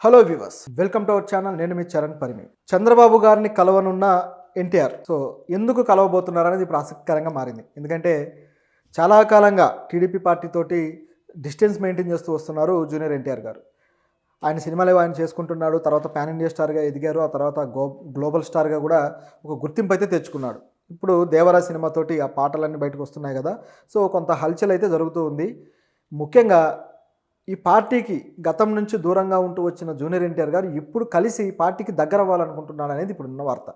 Hello viewers, welcome to our channel. నేను మీ చరణ్ పరిమి. చంద్రబాబు గారిని కలవనున్న ఎన్టీఆర్ ఎందుకు కలవబోతున్నారు అనేది ఇప్పుడు ఆసక్తికరంగా మారింది. ఎందుకంటే చాలా కాలంగా టీడీపీ పార్టీతోటి డిస్టెన్స్ మెయింటైన్ చేస్తూ వస్తున్నారు జూనియర్ ఎన్టీఆర్ గారు. ఆయన సినిమాలు ఆయన చేసుకుంటున్నాడు. తర్వాత పాన్ ఇండియా స్టార్గా ఎదిగారు. ఆ తర్వాత గ్లోబల్ స్టార్గా కూడా ఒక గుర్తింపు అయితే తెచ్చుకున్నాడు. ఇప్పుడు దేవరా సినిమాతోటి ఆ పాటలన్నీ బయటకు వస్తున్నాయి కదా. కొంత హల్చల్ అయితే జరుగుతూ ఉంది. ముఖ్యంగా ఈ పార్టీకి గతం నుంచి దూరంగా ఉంటూ వచ్చిన జూనియర్ ఎన్టీఆర్ గారు ఇప్పుడు కలిసి పార్టీకి దగ్గర అవ్వాలనుకుంటున్నారు అనేది ఇప్పుడున్న వార్త.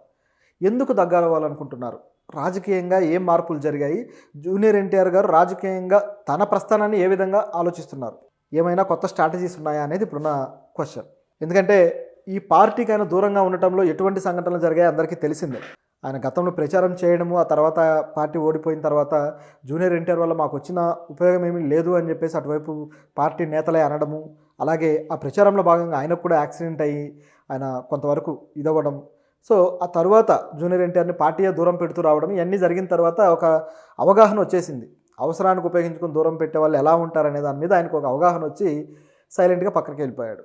ఎందుకు దగ్గర అవ్వాలనుకుంటున్నారు? రాజకీయంగా ఏం మార్పులు జరిగాయి? జూనియర్ ఎన్టీఆర్ గారు రాజకీయంగా తన ప్రస్థానాన్ని ఏ విధంగా ఆలోచిస్తున్నారు? ఏమైనా కొత్త స్ట్రాటజీస్ ఉన్నాయా అనేది ఇప్పుడున్న క్వశ్చన్. ఎందుకంటే ఈ పార్టీకి ఆయన దూరంగా ఉండటంలో ఎటువంటి సంఘటనలు జరిగాయి అందరికీ తెలిసిందే. ఆయన గతంలో ప్రచారం చేయడము, ఆ తర్వాత పార్టీ ఓడిపోయిన తర్వాత జూనియర్ ఎన్టీఆర్ వల్ల మాకు వచ్చిన ఉపయోగం ఏమీ లేదు అని చెప్పేసి అటువైపు పార్టీ నేతలే అనడము, అలాగే ఆ ప్రచారంలో భాగంగా ఆయనకు కూడా యాక్సిడెంట్ అయ్యి ఆయన కొంతవరకు ఇదవ్వడం. ఆ తర్వాత జూనియర్ ఎన్టీఆర్ని పార్టీయే దూరం పెడుతూ రావడం, ఇవన్నీ జరిగిన తర్వాత ఒక అవగాహన వచ్చేసింది. అవసరానికి ఉపయోగించుకొని దూరం పెట్టే వాళ్ళు ఎలా ఉంటారనే దాని మీద ఆయనకు ఒక అవగాహన వచ్చి సైలెంట్గా పక్కకి వెళ్ళిపోయాడు.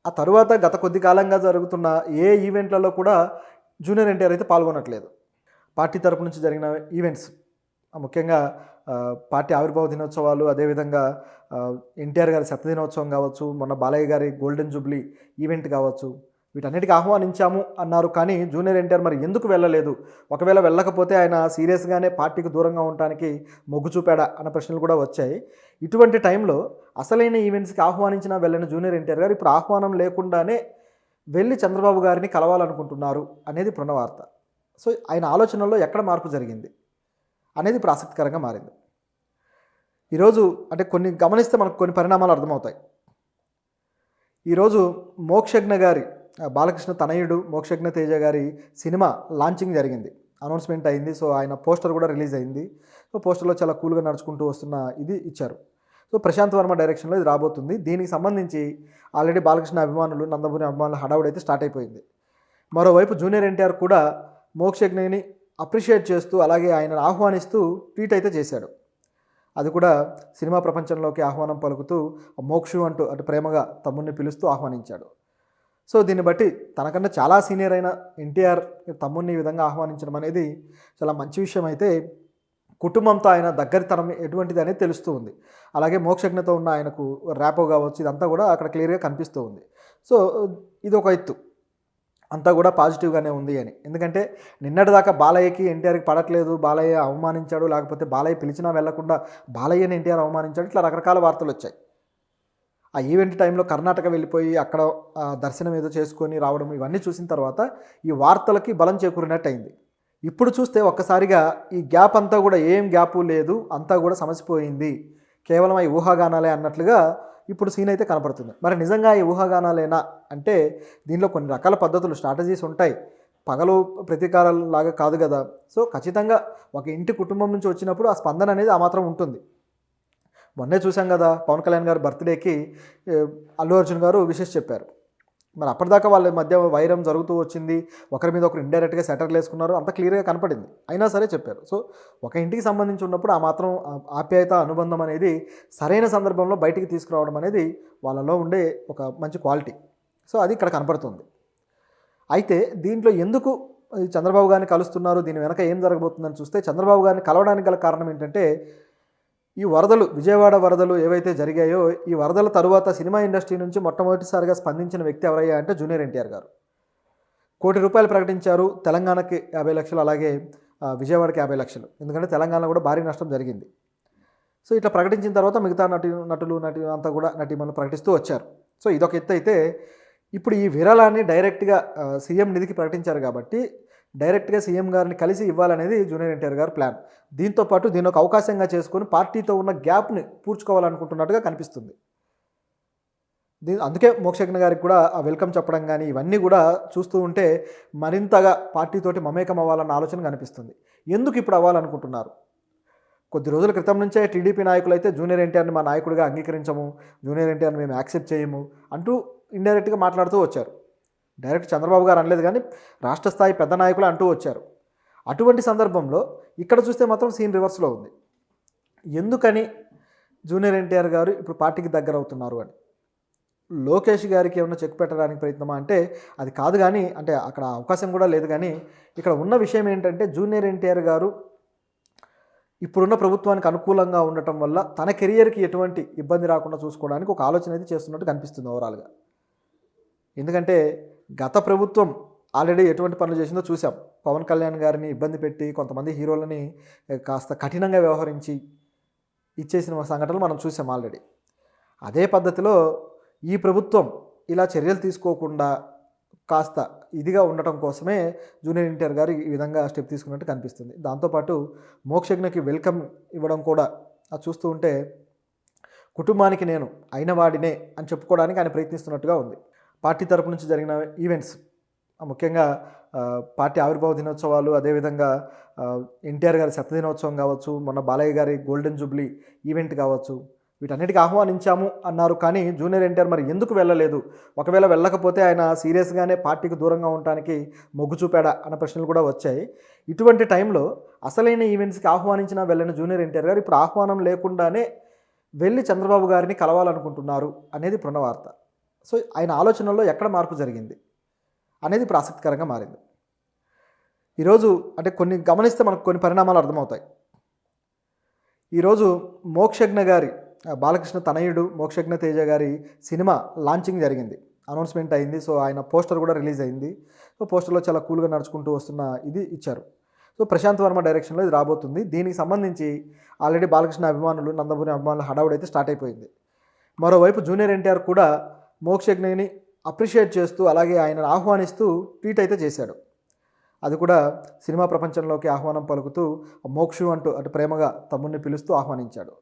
ఆ తర్వాత గత కొద్ది కాలంగా జరుగుతున్న ఏ ఈవెంట్లలో కూడా జూనియర్ ఎన్టీఆర్ అయితే పాల్గొనట్లేదు. పార్టీ తరపు నుంచి జరిగిన ఈవెంట్స్, ముఖ్యంగా పార్టీ ఆవిర్భావ దినోత్సవాలు, అదేవిధంగా ఎన్టీఆర్ గారి శతదినోత్సవం కావచ్చు, మొన్న బాలయ్య గారి గోల్డెన్ జూబ్లీ ఈవెంట్ కావచ్చు, వీటన్నిటికీ ఆహ్వానించాము అన్నారు. కానీ జూనియర్ ఎన్టీఆర్ మరి ఎందుకు వెళ్ళలేదు? ఒకవేళ వెళ్ళకపోతే ఆయన సీరియస్గానే పార్టీకి దూరంగా ఉండటానికి మొగ్గు చూపాడా అన్న ప్రశ్నలు కూడా వచ్చాయి. ఇటువంటి టైంలో అసలైన ఈవెంట్స్కి ఆహ్వానించినా వెళ్ళిన జూనియర్ ఎన్టీఆర్ గారు ఇప్పుడు ఆహ్వానం లేకుండానే వెళ్ళి చంద్రబాబు గారిని కలవాలనుకుంటున్నారు అనేది ఇప్పుడున్న వార్త. ఆయన ఆలోచనల్లో ఎక్కడ మార్పు జరిగింది అనేది ఇప్పుడు ఆసక్తికరంగా మారింది. ఈరోజు అంటే కొన్ని గమనిస్తే మనకు కొన్ని పరిణామాలు అర్థమవుతాయి. ఈరోజు మోక్షజ్ఞ గారి బాలకృష్ణ తనయుడు మోక్షజ్ఞ తేజ గారి సినిమా లాంచింగ్ జరిగింది, అనౌన్స్మెంట్ అయింది. ఆయన పోస్టర్ కూడా రిలీజ్ అయింది. పోస్టర్లో చాలా కూల్గా నడుచుకుంటూ వస్తున్న ఇది ఇచ్చారు. ప్రశాంత్ వర్మ డైరెక్షన్లో ఇది రాబోతుంది. దీనికి సంబంధించి ఆల్రెడీ బాలకృష్ణ అభిమానులు, నందమూరి అభిమానులు హడావుడి అయితే స్టార్ట్ అయిపోయింది. మరోవైపు జూనియర్ ఎన్టీఆర్ కూడా మోక్షజ్ఞని అప్రిషియేట్ చేస్తూ, అలాగే ఆయనను ఆహ్వానిస్తూ ట్వీట్ అయితే చేశాడు. అది కూడా సినిమా ప్రపంచంలోకి ఆహ్వానం పలుకుతూ మోక్షు అంటూ అటు ప్రేమగా తమ్ముడిని పిలుస్తూ ఆహ్వానించాడు. దీన్ని బట్టి తనకన్నా చాలా సీనియర్ అయిన ఎన్టీఆర్ తమ్ముడిని ఈ విధంగా ఆహ్వానించడం అనేది చాలా మంచి విషయం. అయితే కుటుంబంతో ఆయన దగ్గరితనం ఎటువంటిది అనేది తెలుస్తూ ఉంది. అలాగే మోక్షజ్ఞతో ఉన్న ఆయనకు ర్యాపో కావచ్చు, ఇదంతా కూడా అక్కడ క్లియర్గా కనిపిస్తూ ఉంది. ఇది ఒక ఎత్తు, అంతా కూడా పాజిటివ్గానే ఉంది అని. ఎందుకంటే నిన్నటిదాకా బాలయ్యకి ఎన్టీఆర్కి పడట్లేదు, బాలయ్య అవమానించాడు, లేకపోతే బాలయ్య పిలిచినా వెళ్లకుండా బాలయ్యని ఎన్టీఆర్ అవమానించాడు, ఇట్లా రకరకాల వార్తలు వచ్చాయి. ఆ ఈవెంట్ టైంలో కర్ణాటక వెళ్ళిపోయి అక్కడ దర్శనం ఏదో చేసుకొని రావడం, ఇవన్నీ చూసిన తర్వాత ఈ వార్తలకి బలం చేకూరినట్టు అయింది. ఇప్పుడు చూస్తే ఒక్కసారిగా ఈ గ్యాప్ అంతా కూడా ఏం గ్యాపు లేదు, అంతా కూడా సమసిపోయింది, కేవలం ఈ ఊహాగానాలే అన్నట్లుగా ఇప్పుడు సీన్ అయితే కనపడుతుంది. మరి నిజంగా ఈ ఊహాగానాలేనా అంటే దీనిలో కొన్ని రకాల పద్ధతులు, స్ట్రాటజీస్ ఉంటాయి. పగలు ప్రతీకారాలు లాగా కాదు కదా. ఖచ్చితంగా ఒక ఇంటి కుటుంబం నుంచి వచ్చినప్పుడు ఆ స్పందన అనేది ఆ మాత్రం ఉంటుంది. మొన్నే చూసాం కదా, పవన్ కళ్యాణ్ గారు బర్త్డేకి అల్లు అర్జున్ గారు విషెస్ చెప్పారు. మరి అప్పటిదాకా వాళ్ళ మధ్య వైరం జరుగుతూ వచ్చింది, ఒకరి మీద ఒకరు ఇండైరెక్ట్గా సెటర్లు వేసుకున్నారు, అంత క్లియర్గా కనపడింది. అయినా సరే చెప్పారు. ఒక ఇంటికి సంబంధించి ఉన్నప్పుడు ఆ మాత్రం ఆప్యాయత, అనుబంధం అనేది సరైన సందర్భంలో బయటికి తీసుకురావడం అనేది వాళ్ళలో ఉండే ఒక మంచి క్వాలిటీ. అది ఇక్కడ కనపడుతుంది. అయితే దీంట్లో ఎందుకు చంద్రబాబు గారిని కలుస్తున్నారు, దీని వెనక ఏం జరగబోతుందని చూస్తే, చంద్రబాబు గారిని కలవడానికి గల కారణం ఏంటంటే ఈ వరదలు, విజయవాడ వరదలు ఏవైతే జరిగాయో, ఈ వరదల తరువాత సినిమా ఇండస్ట్రీ నుంచి మొట్టమొదటిసారిగా స్పందించిన వ్యక్తి ఎవరయ్యా అంటే జూనియర్ ఎన్టీఆర్ గారు. ₹1 కోటి ప్రకటించారు. తెలంగాణకి 50 లక్షలు, అలాగే విజయవాడకి 50 లక్షలు. ఎందుకంటే తెలంగాణలో కూడా భారీ నష్టం జరిగింది. ఇట్లా ప్రకటించిన తర్వాత మిగతా నటులు అంతా కూడా నటీమణులు ప్రకటిస్తూ వచ్చారు. ఇదొక ఎత్తు అయితే, ఇప్పుడు ఈ విరాళాన్ని డైరెక్ట్గా సీఎం నిధికి ప్రకటించారు కాబట్టి డైరెక్ట్గా సీఎం గారిని కలిసి ఇవ్వాలనేది జూనియర్ ఎన్టీఆర్ గారి ప్లాన్. దీంతోపాటు దీని ఒక అవకాశంగా చేసుకొని పార్టీతో ఉన్న గ్యాప్ని పూడ్చుకోవాలనుకుంటున్నట్టుగా కనిపిస్తుంది. అందుకే మోక్షజ్ఞ గారికి కూడా ఆ వెల్కమ్ చెప్పడం కానీ ఇవన్నీ కూడా చూస్తూ ఉంటే మరింతగా పార్టీతోటి మమేకం అవ్వాలన్న ఆలోచన కనిపిస్తుంది. ఎందుకు ఇప్పుడు అవ్వాలనుకుంటున్నారు? కొద్ది రోజుల క్రితం నుంచే టీడీపీ నాయకులు అయితే జూనియర్ ఎన్టీఆర్ని మా నాయకుడిగా అంగీకరించము, జూనియర్ ఎన్టీఆర్ని మేము యాక్సెప్ట్ చేయము అంటూ ఇండైరెక్ట్గా మాట్లాడుతూ వచ్చారు. డైరెక్ట్ చంద్రబాబు గారు అనలేదు, కానీ రాష్ట్ర స్థాయి పెద్ద నాయకులు అంటూ వచ్చారు. అటువంటి సందర్భంలో ఇక్కడ చూస్తే మాత్రం సీన్ రివర్స్లో ఉంది. ఎందుకని జూనియర్ ఎన్టీఆర్ గారు ఇప్పుడు పార్టీకి దగ్గర అవుతున్నారు అని లోకేష్ గారికి ఏమన్నా చెక్ పెట్టడానికి ప్రయత్నమా అంటే అది కాదు, కానీ అంటే అక్కడ అవకాశం కూడా లేదు. కానీ ఇక్కడ ఉన్న విషయం ఏంటంటే జూనియర్ ఎన్టీఆర్ గారు ఇప్పుడున్న ప్రభుత్వానికి అనుకూలంగా ఉండటం వల్ల తన కెరియర్కి ఎటువంటి ఇబ్బంది రాకుండా చూసుకోవడానికి ఒక ఆలోచన అయితే చేస్తున్నట్టు కనిపిస్తుంది ఓవరాల్గా. ఎందుకంటే గత ప్రభుత్వం ఆల్రెడీ ఎటువంటి పనులు చేసిందో చూసాం. పవన్ కళ్యాణ్ గారిని ఇబ్బంది పెట్టి కొంతమంది హీరోలని కాస్త కఠినంగా వ్యవహరించి ఇచ్చేసిన సంఘటనలు మనం చూసాం ఆల్రెడీ. అదే పద్ధతిలో ఈ ప్రభుత్వం ఇలా చర్యలు తీసుకోకుండా కాస్త ఇదిగా ఉండటం కోసమే జూనియర్ ఎన్టీఆర్ గారు ఈ విధంగా స్టెప్ తీసుకున్నట్టు కనిపిస్తుంది. దాంతోపాటు మోక్షజ్ఞకి వెల్కమ్ ఇవ్వడం కూడా అది చూస్తూ ఉంటే కుటుంబానికి నేను అయిన వాడినే అని చెప్పుకోవడానికి ఆయన ప్రయత్నిస్తున్నట్టుగా ఉంది. పార్టీ తరపు నుంచి జరిగిన ఈవెంట్స్, ముఖ్యంగా పార్టీ ఆవిర్భావ దినోత్సవాలు, అదేవిధంగా ఎన్టీఆర్ గారి శతదినోత్సవం కావచ్చు, మొన్న బాలయ్య గారి గోల్డెన్ జూబ్లీ ఈవెంట్ కావచ్చు, వీటన్నిటికీ ఆహ్వానించాము అన్నారు. కానీ జూనియర్ ఎన్టీఆర్ మరి ఎందుకు వెళ్ళలేదు, ఒకవేళ వెళ్ళకపోతే ఆయన సీరియస్గానే పార్టీకి దూరంగా ఉండటానికి మొగ్గు చూపాడా అన్న ప్రశ్నలు కూడా వచ్చాయి. ఇటువంటి టైంలో అసలైన ఈవెంట్స్కి ఆహ్వానించినా వెళ్ళిన జూనియర్ ఎన్టీఆర్ గారు ఇప్పుడు ఆహ్వానం లేకుండానే వెళ్ళి చంద్రబాబు గారిని కలవాలనుకుంటున్నారు అనేది ఇప్పుడున్న వార్త. సో ఆయన ఆలోచనల్లో ఎక్కడ మార్పు జరిగింది అనేది ఇప్పుడు ఆసక్తికరంగా మారింది. ఈరోజు అంటే కొన్ని గమనిస్తే మనకు కొన్ని పరిణామాలు అర్థమవుతాయి. ఈరోజు మోక్షజ్ఞ గారి బాలకృష్ణ తనయుడు మోక్షజ్ఞ తేజ గారి సినిమా లాంచింగ్ జరిగింది, అనౌన్స్మెంట్ అయింది. సో ఆయన పోస్టర్ కూడా రిలీజ్ అయింది. సో పోస్టర్లో చాలా కూల్గా నడుచుకుంటూ వస్తున్న ఇది ఇచ్చారు. సో ప్రశాంత్ వర్మ డైరెక్షన్లో ఇది రాబోతుంది. దీనికి సంబంధించి ఆల్రెడీ బాలకృష్ణ అభిమానులు, నందమూరి అభిమానులు హడావుడైతే స్టార్ట్ అయిపోయింది. మరోవైపు జూనియర్ ఎన్టీఆర్ కూడా మోక్షజ్ఞని అప్రిషియేట్ చేస్తూ అలాగే ఆయనను ఆహ్వానిస్తూ ట్వీట్ అయితే చేశాడు. అది కూడా సినిమా ప్రపంచంలోకి ఆహ్వానం పలుకుతూ మోక్షు అంటూ అటు ప్రేమగా తమ్ముడిని పిలుస్తూ ఆహ్వానించాడు.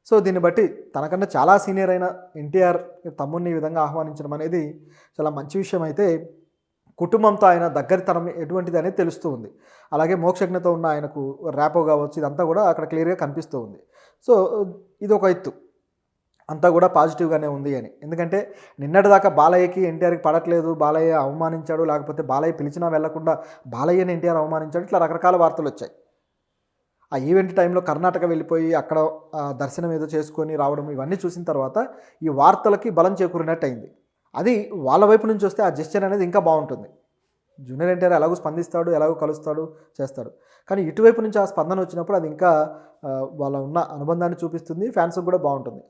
సో దీన్ని బట్టి తనకన్నా చాలా సీనియర్ అయిన ఎన్టీఆర్ తమ్ముడిని ఈ విధంగా ఆహ్వానించడం అనేది చాలా మంచి విషయం. అయితే కుటుంబంతో ఆయన దగ్గరితనం ఎటువంటిది అనేది తెలుస్తూ ఉంది. అలాగే మోక్షజ్ఞతో ఉన్న ఆయనకు ర్యాపో కావచ్చు, ఇదంతా కూడా అక్కడ క్లియర్గా కనిపిస్తూ ఉంది. సో ఇది ఒక ఎత్తు, అంతా కూడా పాజిటివ్గానే ఉంది అని. ఎందుకంటే నిన్నటిదాకా బాలయ్యకి ఎన్టీఆర్కి పడట్లేదు, బాలయ్య అవమానించాడు, లేకపోతే బాలయ్య పిలిచినా వెళ్లకుండా బాలయ్యని ఎన్టీఆర్ అవమానించాడు, ఇట్లా రకరకాల వార్తలు వచ్చాయి. ఆ ఈవెంట్ టైంలో కర్ణాటక వెళ్ళిపోయి అక్కడ దర్శనం ఏదో చేసుకొని రావడం, ఇవన్నీ చూసిన తర్వాత ఈ వార్తలకి బలం చేకూరినట్టు అయింది. అది వాళ్ళ వైపు నుంచి వస్తే ఆ జెస్చర్ అనేది ఇంకా బాగుంటుంది. జూనియర్ ఎన్టీఆర్ ఎలాగో స్పందిస్తాడు, ఎలాగో కలుస్తాడు, చేస్తాడు. కానీ ఇటువైపు నుంచి ఆ స్పందన వచ్చినప్పుడు అది ఇంకా వాళ్ళ ఉన్న అనుబంధాన్ని చూపిస్తుంది, ఫ్యాన్స్కి కూడా బాగుంటుంది.